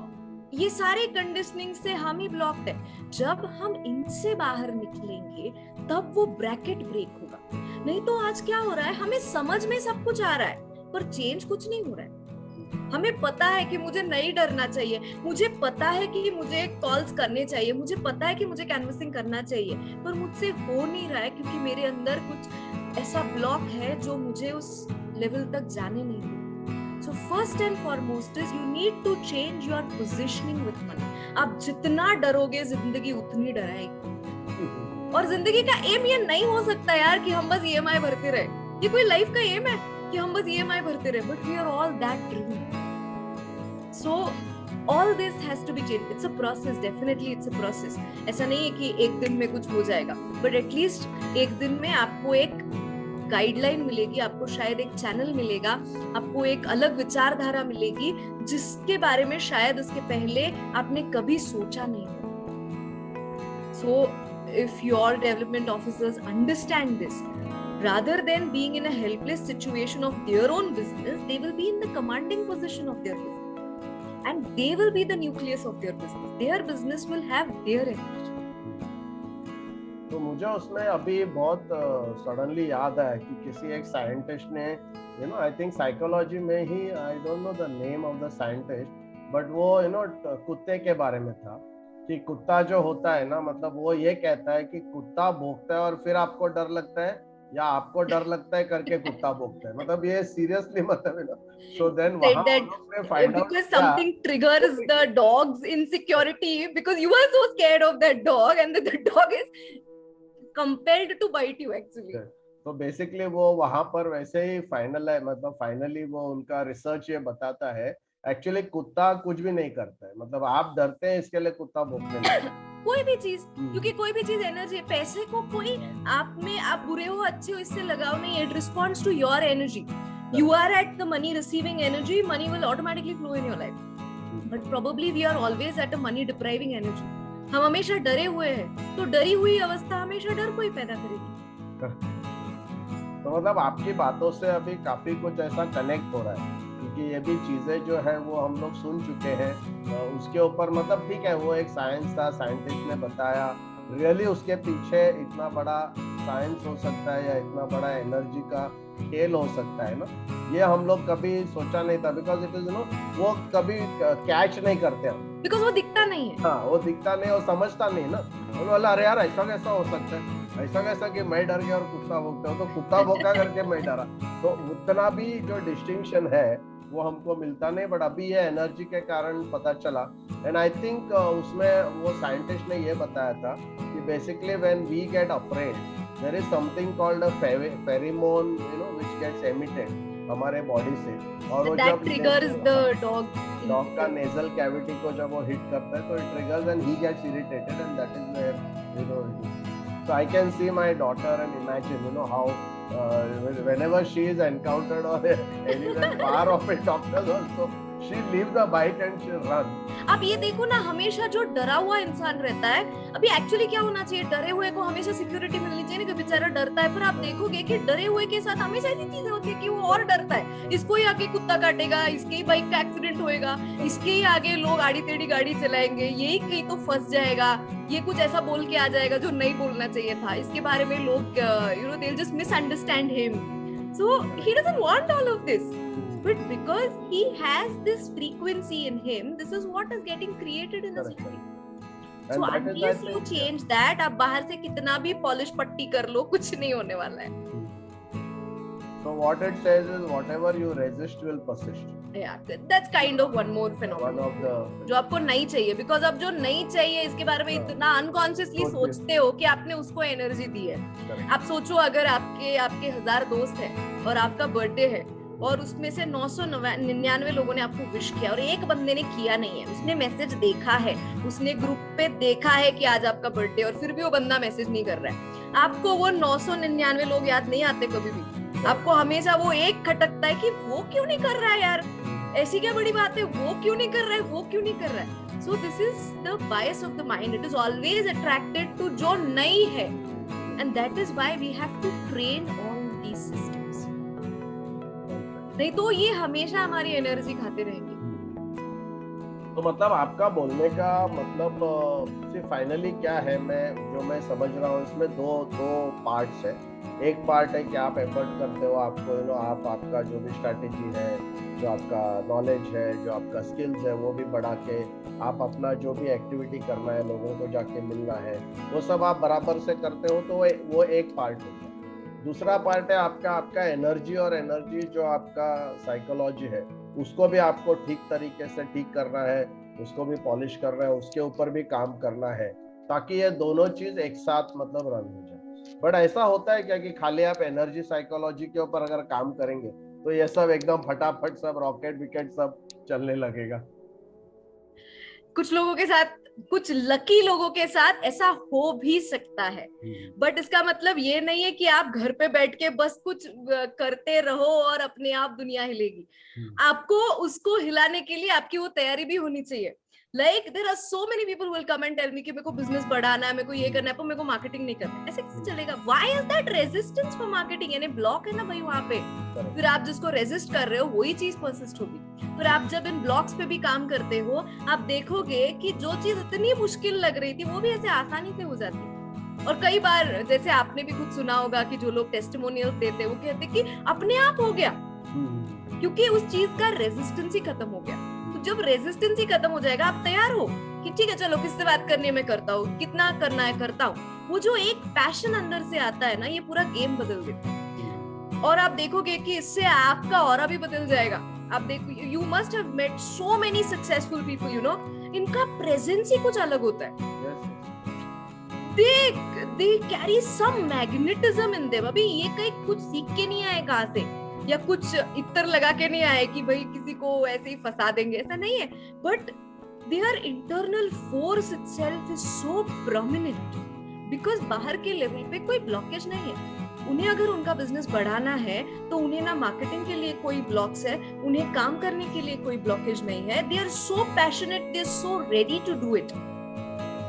ये सारे कंडीशनिंग से हम ही ब्लॉक्ड है। जब हम इनसे बाहर निकलेंगे तब वो ब्रैकेट ब्रेक होगा। नहीं तो आज क्या हो रहा है, हमें समझ में सब कुछ आ रहा है पर चेंज कुछ नहीं हो रहा है। हमें पता है कि मुझे नहीं डरना चाहिए, मुझे पता है कि मुझे कॉल्स करने चाहिए, मुझे पता है कि मुझे कैनवसिंग करना चाहिए, पर मुझसे हो नहीं रहा है क्योंकि मेरे अंदर कुछ ऐसा ब्लॉक है जो मुझे उस लेवल तक जाने नहीं देता। So first and foremost is you need to change your positioning with money। आप जितना डरोगे जिंदगी उतनी डराएगी। और जिंदगी का एम ये नहीं हो सकता यार कि हम बस EMI भरते रहे, ये कोई लाइफ का एम है कि हम बस EMI भरते रहे, but we are all that driven। So all this has to be changed। It's a process, definitely it's a process। ऐसा नहीं है कि एक दिन में कुछ हो जाएगा, but at least एक दिन में आपको एक गाइडलाइन मिलेगी, आपको शायद एक चैनल मिलेगा, आपको एक अलग विचारधारा मिलेगी जिसके बारे में शायद उसके पहले आपने कभी सोचा नहीं। So if your development officers understand this, rather than being in a helpless situation of their own business, they will be in the commanding position of their business and they will be the nucleus of their business। their business will have their energy। तो मुझे उसमें अभी बहुत suddenly याद आया कि किसी एक साइंटिस्ट ने, you know, I think psychology में ही, I don't know the name of the scientist, but वो यू नो कुत्ते के बारे में था कि कुत्ता जो होता है ना, मतलब वो ये कहता है कि कुत्ता भौंकता है और फिर आपको डर लगता है, या आपको डर लगता है करके कुत्ता भौंकता है, मतलब ये सीरियसली मतलब है ना। सो देन वहां पे find out because something triggers the dog's insecurity because you are so scared of that dog and the dog is compelled to bite you actually। तो बेसिकली वो वहां पर वैसे ही फाइनल है, मतलब फाइनली वो उनका रिसर्च ये बताता है एक्चुअली कुत्ता कुछ भी नहीं करता है, मतलब आप डरते हैं इसके लिए कुत्ता भौंकने लगता है। कोई भी चीज, क्योंकि कोई भी चीज एनर्जी है। पैसे को कोई आप में, आप बुरे हो अच्छे हो इससे लगाव नहीं है। It responds to your energy. You are at the money receiving energy, money will automatically flow in your life. But probably we are always at a money depriving energy. हम हमेशा डरे हुए हैं, तो डरी हुई अवस्था हमेशा डर को ही पैदा करेगी। तो मतलब आपकी बातों से अभी काफी कुछ ऐसा कनेक्ट हो रहा है, क्योंकि ये भी चीजें जो है वो हम लोग सुन चुके हैं। उसके ऊपर मतलब ठीक है, वो एक साइंस था, साइंटिस्ट ने बताया, रियली उसके पीछे इतना बड़ा साइंस हो सकता है या इतना बड़ा एनर्जी का खेल हो सकता है ना, ये हम लोग कभी सोचा नहीं था। बिकॉज इट इज नो, वो कभी कैच नहीं करते हम, बिकॉज वो दिखता नहीं है। हाँ, वो दिखता नहीं और समझता नहीं ना। बोला अरे यार ऐसा कैसा हो सकता है, ऐसा कैसा कि मैं डर गया और कुत्ता भौंकता हो, तो कुत्ता भौंका करके मैं डरा। तो उतना भी जो डिस्टिंक्शन है वो हमको मिलता नहीं, बट अभी ये एनर्जी के कारण पता चला। एंड आई थिंक उसमें वो साइंटिस्ट ने ये बताया था कि basically when we get afraid there is something called a pheromone, you know, which gets emitted हमारे बॉडी से, और वो जब ट्रिगर्स द डॉग का नेजल कैविटी को जब वो हिट करता है तो it triggers and he gets irritated and that is where, you know, so I can see my daughter and imagine, you know, how whenever she is encountered or anywhere far off a doctor also, she leave the bike and she run। आप ये देखो ना, हमेशा जो डरा हुआ इंसान रहता है, अभी एक्चुअली क्या होना चाहिए, डरे हुए को हमेशा सिक्योरिटी मिलनी चाहिए ना, कि बेचारा डरता है, पर आप देखोगे कि डरे हुए के साथ हमेशा ऐसी चीजें होती है कि वो और डरता है। इसको ही आगे कुत्ता काटेगा, इसके ही बाइक का एक्सीडेंट होएगा, इसके ही आगे लोग आड़ी टेढ़ी गाड़ी चलाएंगे, यही कहीं तो फंस जाएगा, ये कुछ ऐसा बोल के आ जाएगा जो नहीं बोलना चाहिए था, इसके बारे में लोग, you know, they will just misunderstand him. So he doesn't want all of this, but because he has this frequency in him, this is what is getting created in his Correct. life. And So that is, I unless you think, change that, आप बाहर से कितना भी polish पट्टी कर लो, कुछ नहीं होने वाला है. so what it says is whatever you resist will persist. Yeah, that's kind of one more phenomenon. One of the जो आपको नहीं चाहिए, because अब जो नहीं चाहिए इसके बारे में इतना अनकॉन्शियसली सोचते हो कि आपने उसको एनर्जी दी है. आप सोचो अगर आपके 1000 दोस्त हैं और आपका बर्थडे है और उसमें से 999 लोगों ने आपको विश किया और एक बंदे ने किया नहीं है, उसने मैसेज देखा है, उसने ग्रुप पे देखा है कि आज आपका बर्थडे, और फिर भी वो बंदा मैसेज नहीं कर रहा है. आपको वो 999 लोग याद नहीं आते कभी भी. आपको हमेशा वो एक खटकता है कि वो क्यों नहीं कर रहा है यार, ऐसी क्या बड़ी बात है, वो क्यों नहीं कर रहा है, वो क्यों नहीं कर रहा है. So this is the bias of the mind. It is always attracted to जो नहीं है, and that is why we have to train all these systems. नहीं तो ये हमेशा हमारी एनर्जी खाते रहेंगे. तो मतलब आपका बोलने का मतलब फाइनली क्या है, मैं समझ रहा हूँ इसमें दो पार्ट्स है. एक पार्ट है कि आप एफर्ट करते हो, आपको आप आपका जो भी स्ट्रैटेजी है, जो आपका नॉलेज है, जो आपका स्किल्स है, वो भी बढ़ा के आप अपना जो भी एक्टिविटी करना है, लोगों को जाके मिलना है, वो सब आप बराबर से करते हो, तो वो एक पार्ट होता है. दूसरा पार्ट है आपका एनर्जी, और एनर्जी जो आपका साइकोलॉजी है उसको भी आपको ठीक तरीके से ठीक करना है, उसको भी पॉलिश करना है, उसके ऊपर भी काम करना है, ताकि ये दोनों चीज एक साथ मतलब रन हो जाए. बट ऐसा होता है क्या कि खाली आप एनर्जी साइकोलॉजी के ऊपर अगर काम करेंगे तो ये सब एकदम फटाफट सब रॉकेट विकेट सब चलने लगेगा? कुछ लोगों के साथ, कुछ लकी लोगों के साथ ऐसा हो भी सकता है, बट इसका मतलब ये नहीं है कि आप घर पे बैठ के बस कुछ करते रहो और अपने आप दुनिया हिलेगी. आपको उसको हिलाने के लिए आपकी वो तैयारी भी होनी चाहिए. Like there are so many people who will come and tell me कि मेरे को बिजनेस बढ़ाना है, मेरे को ये करना है, पर मेरे को मार्केटिंग नहीं करना है. ऐसे कैसे चलेगा? Why is that resistance for marketing? यानी ब्लॉक है ना भाई वहाँ पे. फिर आप जिसको रेजिस्ट कर रहे हो वही चीज परसिस्ट होगी. फिर आप जब इन ब्लॉक्स पे भी काम करते हो, आप देखोगे कि जो चीज इतनी मुश्किल लग रही थी वो भी ऐसे आसानी से हो जाती है. और कई बार जैसे आपने भी कुछ सुना होगा कि जो लोग टेस्टिमोनियल्स देते हैं वो कहते हैं कि अपने आप हो गया, क्योंकि उस चीज का रेजिस्टेंस ही खत्म हो गया. जब रेजिस्टेंस ही खत्म हो जाएगा, आप तैयार हो कि ठीक है चलो किससे बात करनी है मैं करता हूँ, कितना करना है करता हूँ. वो जो एक पैशन अंदर से आता है ना, ये पूरा गेम बदल देता है. और आप देखोगे कि इससे आपका ऑरा भी बदल जाएगा. आप देखो, you must have met so many successful people, you know, इनका प्रेजेंस ही कुछ अलग होता है. they carry some magnetism in them. अभी ये कहीं कुछ सीख के नहीं आए कहाँ से, या कुछ इत्र लगा के नहीं आए कि भाई किसी को ऐसे ही फंसा देंगे, ऐसा नहीं है. But their internal force itself is so prominent because बाहर के लेवल पे कोई ब्लॉकेज नहीं है. उन्हें अगर उनका बिजनेस बढ़ाना है तो उन्हें ना मार्केटिंग के लिए कोई ब्लॉक्स है, उन्हें काम करने के लिए कोई ब्लॉकेज नहीं है. they are so passionate, they are so ready to do it.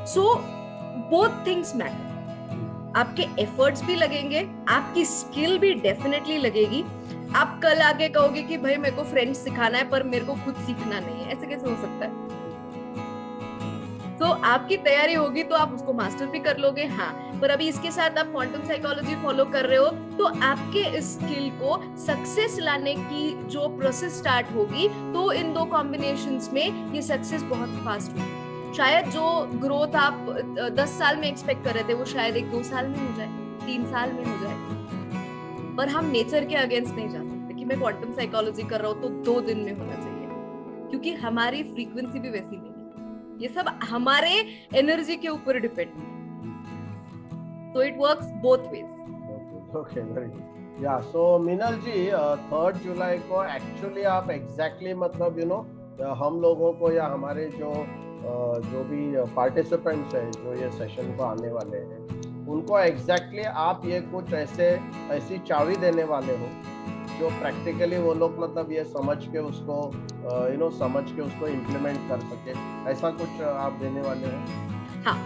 so both things matter. आपके एफर्ट्स भी लगेंगे, आपकी स्किल भी डेफिनेटली लगेगी. आप कल आगे कहोगे कि भाई मेरे को फ्रेंच सिखाना है पर मेरे को खुद सीखना नहीं है, ऐसे कैसे हो सकता है? तो आपकी तैयारी होगी तो आप उसको मास्टर भी कर लोगे. हाँ, पर अभी इसके साथ आप क्वांटम साइकोलॉजी फॉलो कर रहे हो तो आपके इस स्किल को सक्सेस लाने की जो प्रोसेस स्टार्ट होगी, तो इन दो कॉम्बिनेशंस में ये सक्सेस बहुत फास्ट होगी. शायद जो ग्रोथ आप 10 साल में एक्सपेक्ट कर रहे थे वो शायद 1-2 साल में हो जाए, 3 साल में हो जाए. पर हम नेचर के अगेंस्ट नहीं जा सकते कि मैं क्वांटम साइकोलॉजी कर रहा हूँ तो 2 दिन में होना चाहिए, क्योंकि हमारी फ्रीक्वेंसी भी वैसी नहीं है. ये सब हमारे एनर्जी के ऊपर डिपेंड है. तो it works both ways. Okay, very good. या सो मीनल जी, 3 जुलाई को एक्चुअली आप एग्जैक्टली मतलब यू नो हम लोगों को या हमारे जो भी पार्टिसिपेंट्स हैं जो ये सेशन को आने वाले हैं, उनको एग्जैक्टली आप ये कुछ ऐसी चाबी देने वाले हो जो प्रैक्टिकली वो लोग मतलब ये समझ के उसको समझ के उसको इम्प्लीमेंट कर सके, ऐसा कुछ आप देने वाले हो? हाँ,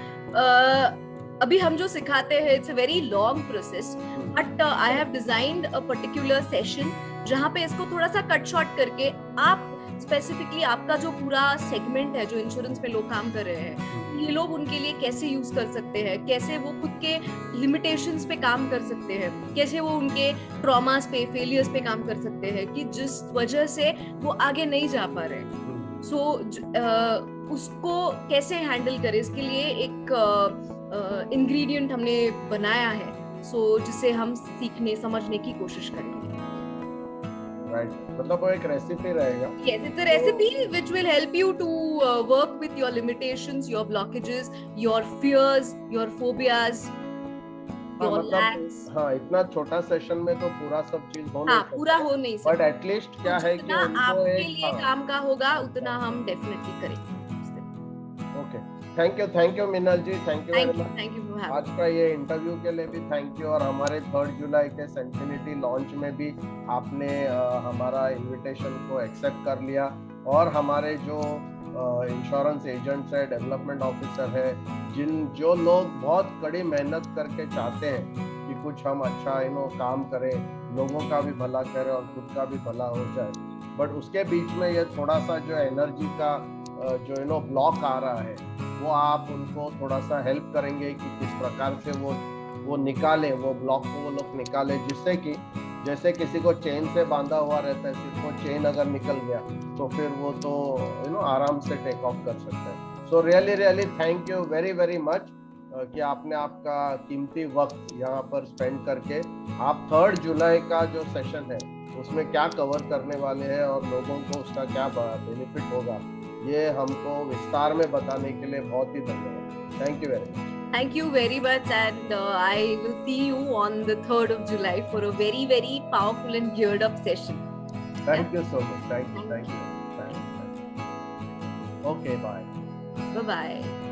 अभी हम जो सिखाते हैं it's a very long process, but I have designed a particular session जहाँ पे इसको थोड़ा सा कट शॉर्ट करके आप स्पेसिफिकली आपका जो पूरा सेगमेंट है, जो इंश्योरेंस में लोग काम कर रहे हैं, ये लोग उनके लिए कैसे यूज कर सकते हैं, कैसे वो खुद के लिमिटेशंस पे काम कर सकते हैं, कैसे वो उनके ट्रॉमास पे, फेलियर्स पे काम कर सकते हैं कि जिस वजह से वो आगे नहीं जा पा रहे। सो उसको कैसे हैंडल करें, इसके लिए एक इंग्रेडिएंट हमने बनाया है, जिसे हम सीखने समझने की कोशिश करेंगे। राइट, मतलब वो एक रेसिपी रहेगा। Yes, it's a recipe which will help you to work with your limitations, your blockages, your fears, your phobias, हाँ, your lacks. हाँ, इतना छोटा सेशन में तो पूरा सब चीज हो नहीं सकता, पूरा हो नहीं सकता, बट एटलीस्ट क्या है कि जितना उनको आपके एक लिए काम का होगा उतना हम डेफिनेटली करेंगे। Okay, thank you Minal ji, thank you very much. Thank you आज का ये इंटरव्यू के लिए भी थैंक यू, और हमारे 3 जुलाई के सेंटिनिटी लॉन्च में भी आपने हमारा इनविटेशन को एक्सेप्ट कर लिया, और हमारे जो इंश्योरेंस एजेंट्स है, डेवलपमेंट ऑफिसर है, जो लोग बहुत कड़ी मेहनत करके चाहते हैं कि कुछ हम अच्छा काम करें, लोगों का भी भला करें और खुद का भी भला हो जाए, बट उसके बीच में ये थोड़ा सा जो एनर्जी का जो ब्लॉक आ रहा है, वो आप उनको थोड़ा सा हेल्प करेंगे कि किस प्रकार से वो निकालें, वो ब्लॉक को वो लोग निकालें, जिससे कि जैसे किसी को चेन से बांधा हुआ रहता है, सिर्फ वो चेन अगर निकल गया तो फिर वो तो आराम से टेक ऑफ कर सकता है। So really thank you very very much कि आपने आपका कीमती वक्त यहाँ पर स्पेंड करके आप 3 जुलाई का जो सेशन है उसमें क्या कवर करने वाले हैं और लोगों को उसका क्या बेनिफिट होगा, ये हमको विस्तार में बताने के लिए बहुत ही धन्यवाद। Thank you very much. Thank you very much, and I will see you on the 3rd of July for a very, very powerful and geared up session. Thank you so much. Thank you. Okay, bye. Bye-bye.